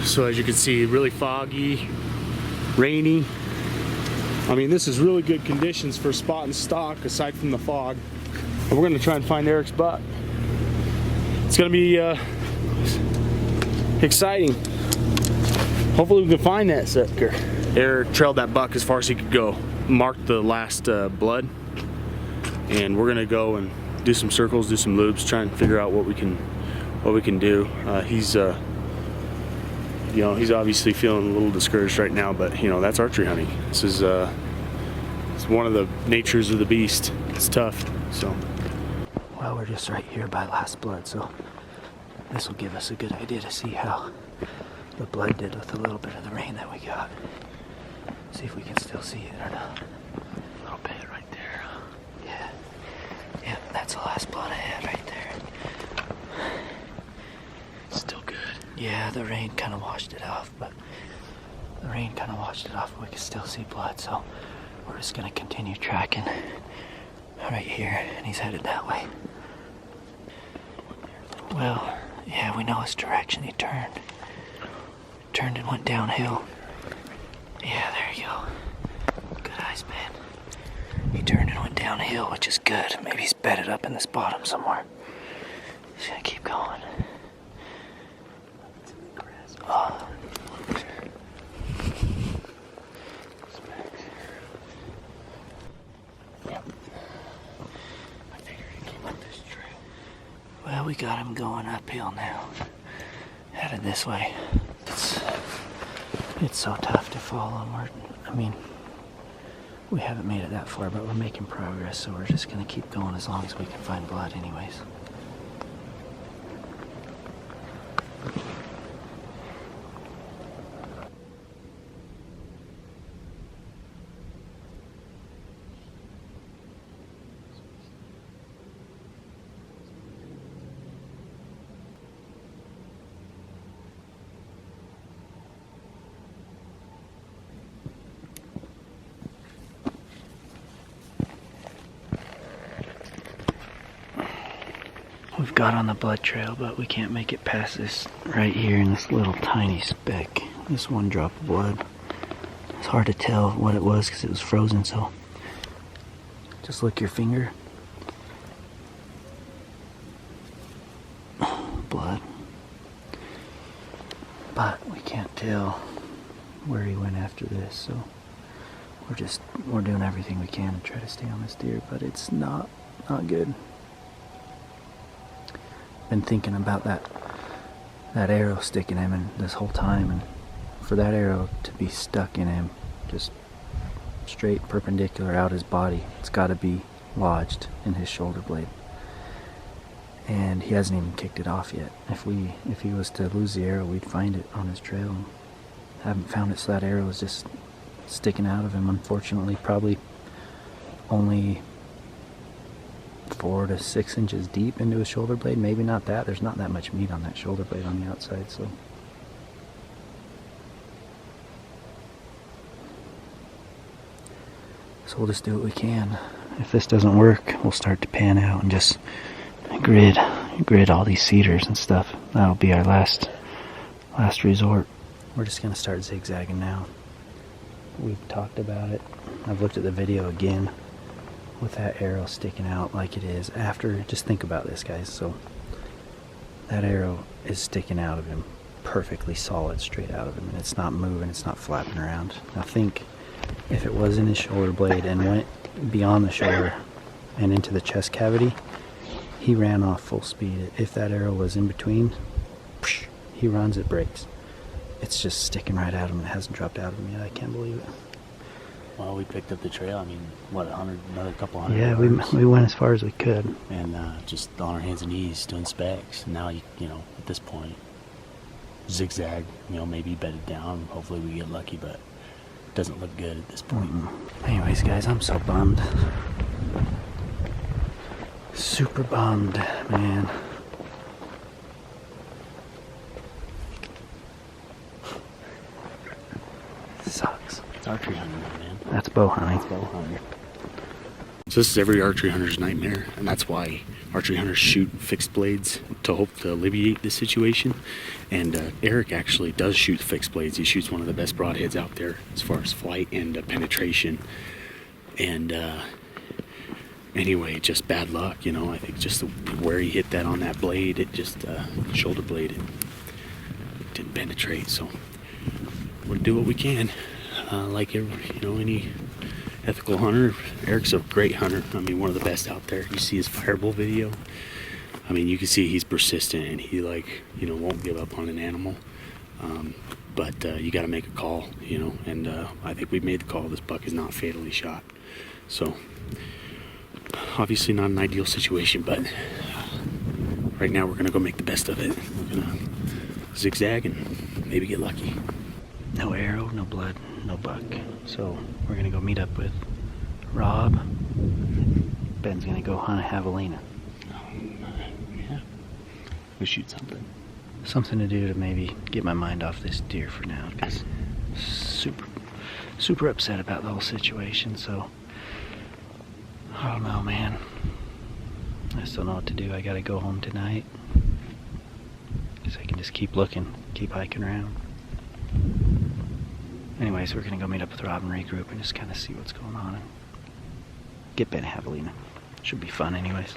So as you can see, really foggy, rainy. I mean, this is really good conditions for spot and stock aside from the fog. And we're gonna try and find Eric's buck. It's gonna be exciting. Hopefully we can find that sucker. Eric trailed that buck as far as he could go, marked the last blood, and we're gonna go and do some circles, do some loops, try and figure out what we can do. He's you know, he's obviously feeling a little discouraged right now, but you know, that's archery hunting. This is it's one of the natures of the beast. It's tough. So, well, we're just right here by last blood, so this will give us a good idea to see how the blood did with a little bit of the rain that we got. See if we can still see it or not. A little bit right there. Yeah. Yeah, that's the last blood I had right there. Still good. Yeah, the rain kind of washed it off, but we can still see blood, so we're just gonna continue tracking right here, and he's headed that way. Well, yeah, we know his direction. He turned and went downhill. Yeah, there you go. Good eyes, man. He turned and went downhill, which is good. Maybe he's bedded up in this bottom somewhere. He's gonna keep going. Oh. I figured he came up this trail. Well, we got him going uphill now. Headed this way. It's so tough to follow him. I mean, we haven't made it that far, but we're making progress, so we're just gonna keep going as long as we can find blood anyways. We've got on the blood trail, but we can't make it past this right here in this little tiny speck. This one drop of blood. It's hard to tell what it was because it was frozen, so just lick your finger. Blood. But we can't tell where he went after this, so we're doing everything we can to try to stay on this deer, but it's not good. Been thinking about that arrow sticking him in this whole time, and for that arrow to be stuck in him just straight perpendicular out his body, it's got to be lodged in his shoulder blade, and he hasn't even kicked it off yet. If he was to lose the arrow, we'd find it on his trail, and haven't found it, so that arrow is just sticking out of him, unfortunately. Probably only 4 to 6 inches deep into his shoulder blade. Maybe not that. There's not that much meat on that shoulder blade on the outside, so we'll just do what we can. If this doesn't work, we'll start to pan out and just grid all these cedars and stuff. That'll be our last resort. We're just gonna start zigzagging now. We've talked about it. I've looked at the video again with that arrow sticking out like it is after. Just think about this, guys. So that arrow is sticking out of him, perfectly solid, straight out of him, and it's not moving, it's not flapping around. Now think, if it was in his shoulder blade and went beyond the shoulder and into the chest cavity, he ran off full speed. If that arrow was in between, he runs, it breaks. It's just sticking right out of him. It hasn't dropped out of him yet. I can't believe it. Well, we picked up the trail. I mean, what, another couple hundred? Yeah, we went as far as we could, and just on our hands and knees doing specs. And now you know, at this point, zigzag. You know, maybe bedded down. Hopefully, we get lucky, but it doesn't look good at this point. Anyways, guys, I'm so bummed. Super bummed, man. Sucks. It's archery hunting, man. That's bow hunting. That's bow hunting. So this is every archery hunter's nightmare, and that's why archery hunters shoot fixed blades to hope to alleviate this situation. And Eric actually does shoot fixed blades. He shoots one of the best broadheads out there as far as flight and penetration. And anyway, just bad luck, you know. I think just where he hit that on that blade, it just shoulder blade, it didn't penetrate. So we'll do what we can, like any ethical hunter. Eric's a great hunter. I mean, one of the best out there. You see his fireball video. I mean, you can see he's persistent and he won't give up on an animal. But you got to make a call, you know. And I think we've made the call. This buck is not fatally shot. So obviously not an ideal situation, but right now we're gonna go make the best of it. We're gonna zigzag and maybe get lucky. No arrow, no blood, no buck. So we're gonna go meet up with Rob. Ben's gonna go hunt a javelina. Yeah, go shoot something. Something to do to maybe get my mind off this deer for now, because super upset about the whole situation. So I don't know, man. I just don't know what to do. I gotta go home tonight. Guess I can just keep looking, keep hiking around. Anyways, we're gonna go meet up with Rob and regroup and just kind of see what's going on and get Ben a javelina. Should be fun anyways.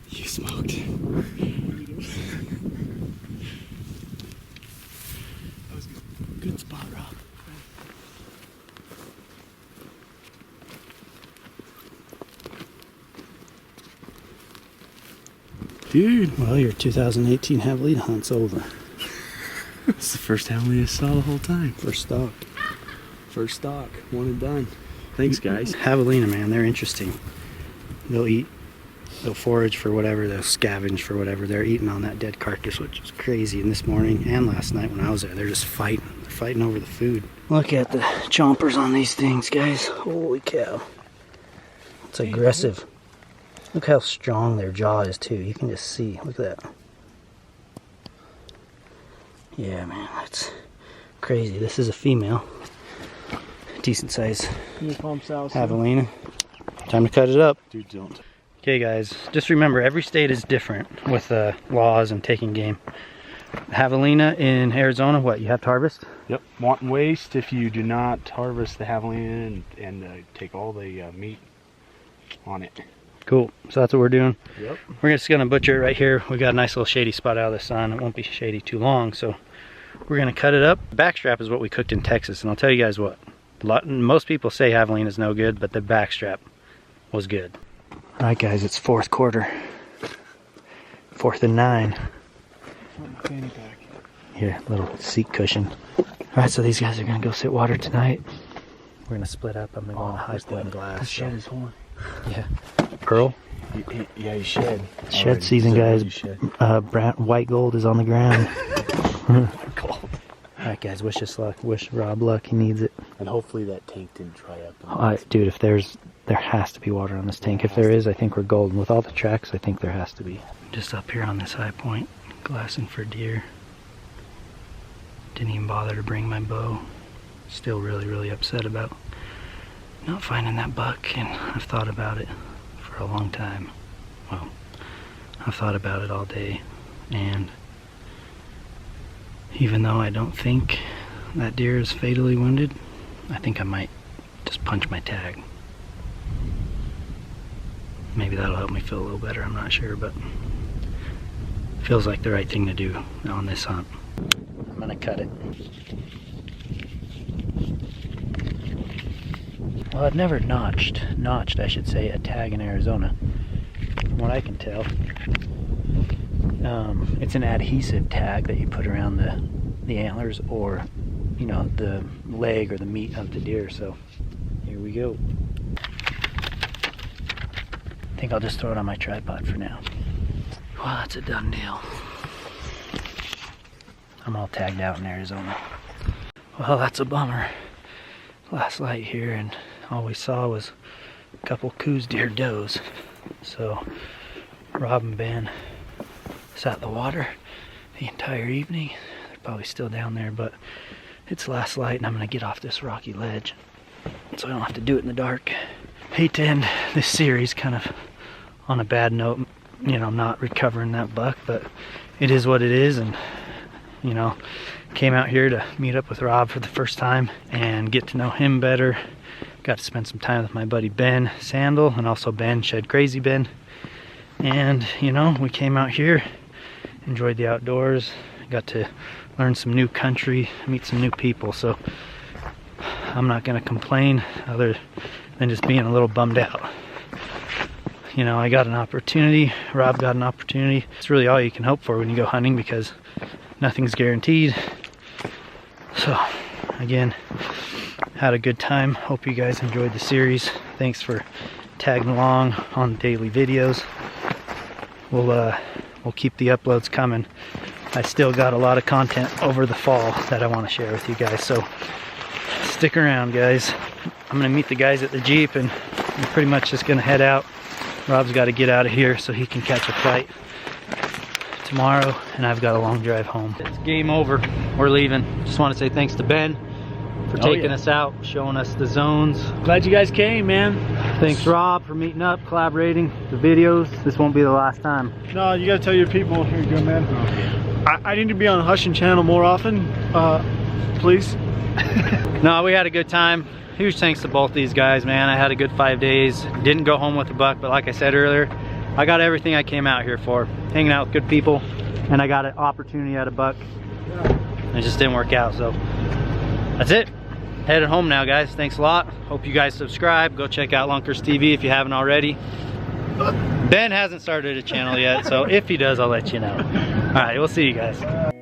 You smoked. That was good. Good spot, Rob. Dude, well, your 2018 javelina hunt's over. It's the first javelina I saw the whole time. First stock. First stock. One and done. Thanks, guys. Javelina, man, they're interesting. They'll eat. They'll forage for whatever, they'll scavenge for whatever. They're eating on that dead carcass, which is crazy. And this morning and last night when I was there, they're just fighting. They're fighting over the food. Look at the chompers on these things, guys. Holy cow. It's aggressive. Look how strong their jaw is, too. You can just see. Look at that. Yeah, man, that's crazy. This is a female. Decent size javelina. Time to cut it up. Dude, don't. Okay guys, just remember every state is different with laws and taking game. Javelina in Arizona, what, you have to harvest? Yep, wanton waste if you do not harvest the javelina and take all the meat on it. Cool, so that's what we're doing. Yep. We're just gonna butcher it right here. We got a nice little shady spot out of the sun. It won't be shady too long, so we're gonna cut it up. The backstrap is what we cooked in Texas, and I'll tell you guys what, most people say javelina is no good, but the backstrap was good. Alright guys, it's fourth quarter. 4th and 9. Here, little seat cushion. Alright, so these guys are gonna go sit water tonight. We're gonna split up. I'm gonna go on a high point glass. Let's shed his horn. Yeah. Pearl? Yeah, he shed. Shed season, guys. White gold is on the ground. Gold. Alright guys, wish us luck. Wish Rob luck, he needs it. And hopefully that tank didn't dry up. Alright, dude, if there has to be water on this tank. If there is, I think we're golden. With all the tracks, I think there has to be. Just up here on this high point, glassing for deer. Didn't even bother to bring my bow. Still really upset about not finding that buck, and I've thought about it for a long time. Well, I've thought about it all day, and Even though I don't think that deer is fatally wounded, I think I might just punch my tag. Maybe that'll help me feel a little better, I'm not sure, but feels like the right thing to do on this hunt. I'm gonna cut it. Well, I've never notched I should say, a tag in Arizona. From what I can tell, it's an adhesive tag that you put around the antlers, or you know, the leg or the meat of the deer. So here we go. I think I'll just throw it on my tripod for now. Well, that's a done deal. I'm all tagged out in Arizona. Well, that's a bummer. Last light here, and all we saw was a couple coos deer does. So Rob and Ben sat in the water the entire evening. They're probably still down there, but it's last light and I'm gonna get off this rocky ledge so I don't have to do it in the dark. Hate to end this series kind of on a bad note, you know, not recovering that buck, but it is what it is. And you know, came out here to meet up with Rob for the first time and get to know him better. Got to spend some time with my buddy Ben Sandel, and also Ben Shed Crazy Ben. And you know, we came out here, enjoyed the outdoors, got to learn some new country, meet some new people. So I'm not gonna complain other than just being a little bummed out. You know, I got an opportunity, Rob got an opportunity. It's really all you can hope for when you go hunting, because nothing's guaranteed. So again, had a good time. Hope you guys enjoyed the series. Thanks for tagging along on the daily videos. We'll keep the uploads coming. I still got a lot of content over the fall that I want to share with you guys, so stick around, guys. I'm gonna meet the guys at the Jeep, and I'm pretty much just gonna head out. Rob's got to get out of here so he can catch a flight tomorrow, and I've got a long drive home. It's game over. We're leaving. Just want to say thanks to Ben for taking us out, showing us the zones. Glad you guys came, man. Thanks, Rob, for meeting up, collaborating, the videos. This won't be the last time. No, you gotta tell your people. Here you go, man. I need to be on the Hushin channel more often, please. No, we had a good time. Huge thanks to both these guys, man. I had a good 5 days. Didn't go home with a buck, but like I said earlier, I got everything I came out here for. Hanging out with good people, and I got an opportunity at a buck. It just didn't work out, so that's it. Headed home now, guys. Thanks a lot. Hope you guys subscribe. Go check out Lunkers TV if you haven't already. Ben hasn't started a channel yet, so if he does, I'll let you know. All right, we'll see you guys.